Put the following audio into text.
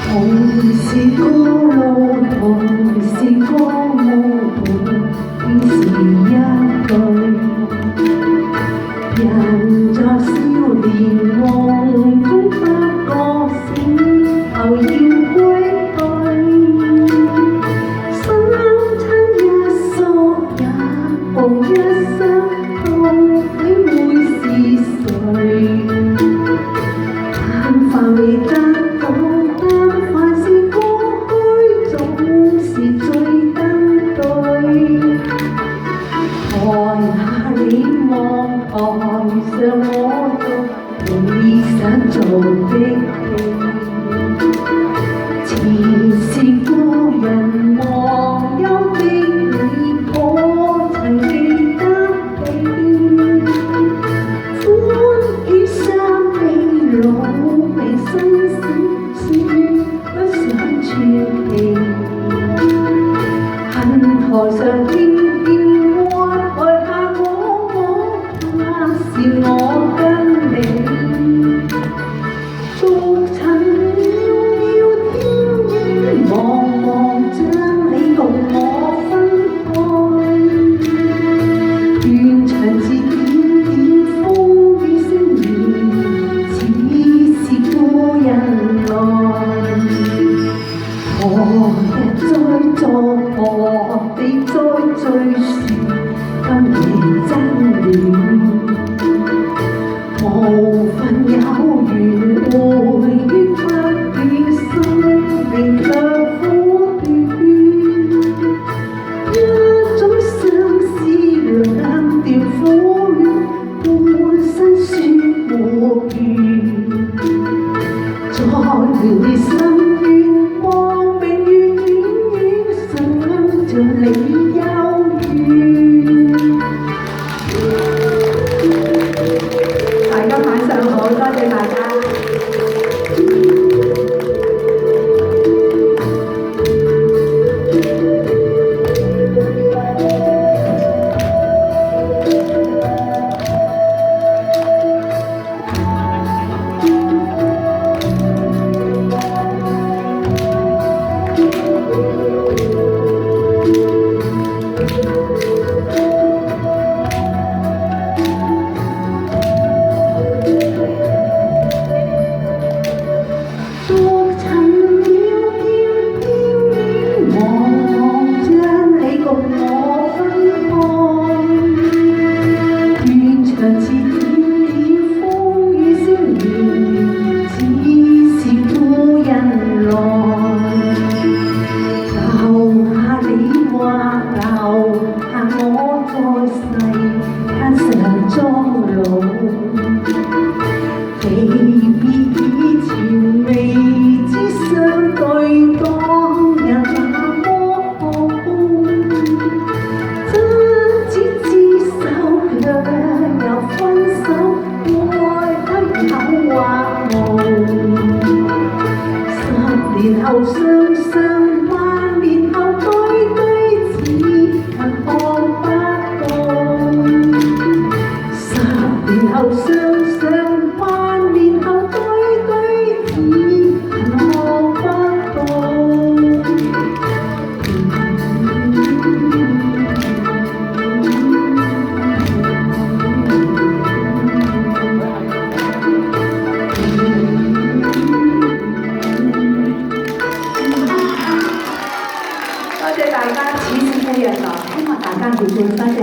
同是過路，同是過路，便是一對。人在少年夢中不覺醒，後要歸去。相親一宿也共一生，到底會是誰？但凡未得到，但凡是過去，總是最登對。台下你望，台上我做，容易想做的戲。前是故人忘憂的你，可曾記得起？歡喜相比老味新鮮，算不上傳奇。恨台上天邊愛，台下我，那是我跟你。逐塵渺渺天影茫茫，將你共我分開。斷腸字點點風雨聲言，似是故人來。何日再作，何地再敘述今夜真戀？無份有緣，回憶不斷，生命卻苦短。一種相思兩調苦戀，半生説無緣。在你心願望永遠遠遠，想像你幽怨。大家晚上好，多謝大家。年後雙雙，萬年後堆堆，只恨看不到。10年後雙雙，萬年後堆堆，只恨看不到。多謝大家，此時故人來，希望大家會做翻嘅。